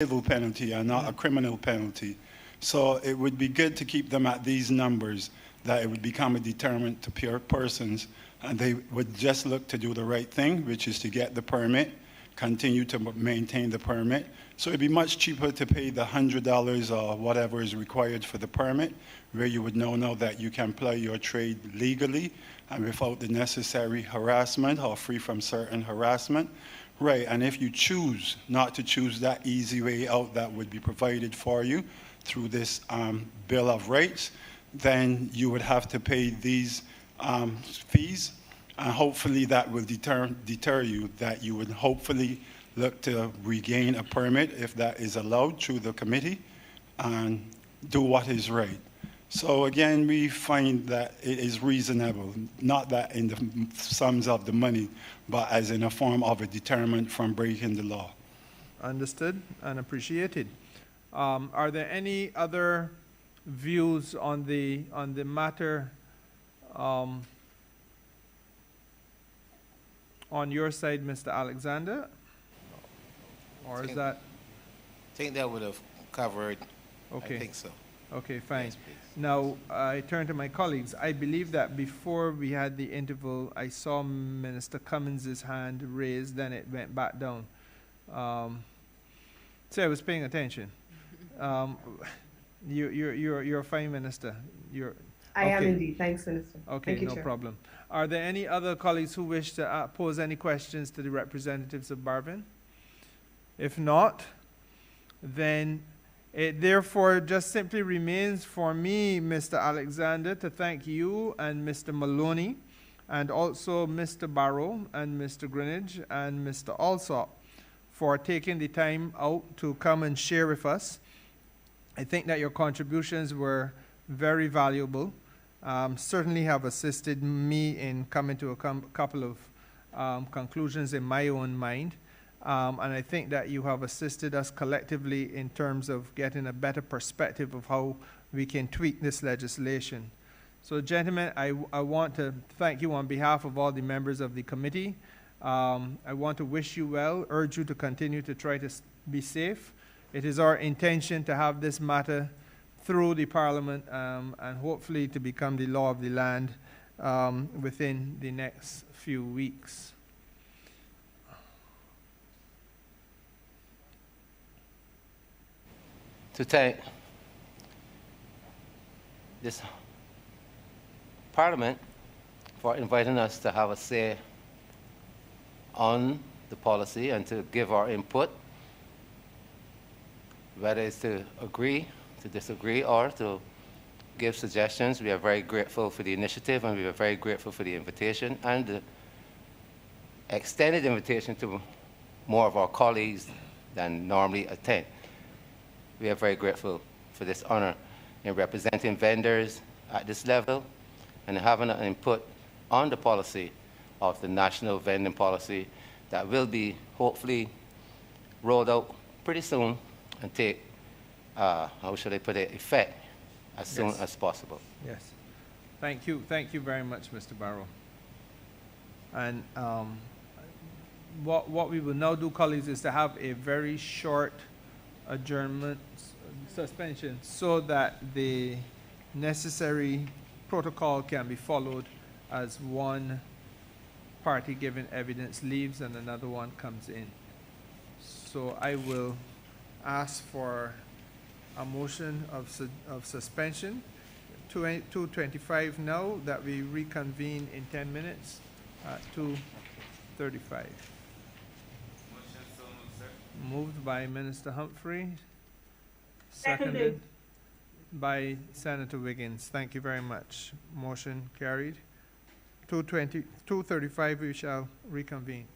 civil penalty and not a criminal penalty. So it would be good to keep them at these numbers, that it would become a deterrent to pure persons, and they would just look to do the right thing, which is to get the permit, continue to maintain the permit. So it'd be much cheaper to pay the $100 or whatever is required for the permit, where you would know that you can play your trade legally and without the necessary harassment or free from certain harassment. Right, and if you choose not to choose that easy way out that would be provided for you through this Bill of Rights, then you would have to pay these fees, and hopefully that will deter you, that you would hopefully look to regain a permit if that is allowed through the committee and do what is right. So again, we find that it is reasonable, not that in the sums of the money, but as in a form of a deterrent from breaking the law. Understood and appreciated. Are there any other views on the matter on your side, Mr. Alexander? Or is that? I think that would have covered. Okay. I think so. Okay, fine. Yes, please. Now, I turn to my colleagues. I believe that before we had the interval, I saw Minister Cummins' hand raised, then it went back down. So I was paying attention. You're a fine minister. I am indeed. Thanks, Minister. Okay, Thank you, no Chair. problem. Are there any other colleagues who wish to pose any questions to the representatives of Barvin? If not, then it therefore just simply remains for me, Mr. Alexander, to thank you and Mr. Maloney, and also Mr. Barrow and Mr. Greenidge and Mr. Alsop for taking the time out to come and share with us. I think that your contributions were very valuable. Certainly have assisted me in coming to a couple of conclusions in my own mind. And I think that you have assisted us collectively in terms of getting a better perspective of how we can tweak this legislation. So, gentlemen, I want to thank you on behalf of all the members of the committee. I want to wish you well, urge you to continue to try to be safe. It is our intention to have this matter through the Parliament and hopefully to become the law of the land within the next few weeks. To thank this Parliament for inviting us to have a say on the policy and to give our input, whether it's to agree, to disagree, or to give suggestions. We are very grateful for the initiative, and we are very grateful for the invitation and the extended invitation to more of our colleagues than normally attend. We are very grateful for this honor in representing vendors at this level and having an input on the policy of the national vending policy that will be hopefully rolled out pretty soon and take, how should I put it, effect as soon as possible. Yes. Thank you. Thank you very much, Mr. Barrow. And what we will now do, colleagues, is to have a very short adjournment, suspension, so that the necessary protocol can be followed as one party giving evidence leaves and another one comes in. So I will ask for a motion of suspension, 2:25 now, that we reconvene in 10 minutes at 2:35. Moved by Minister Humphrey, seconded by Senator Wiggins. Thank you very much. Motion carried. 2:35 we shall reconvene.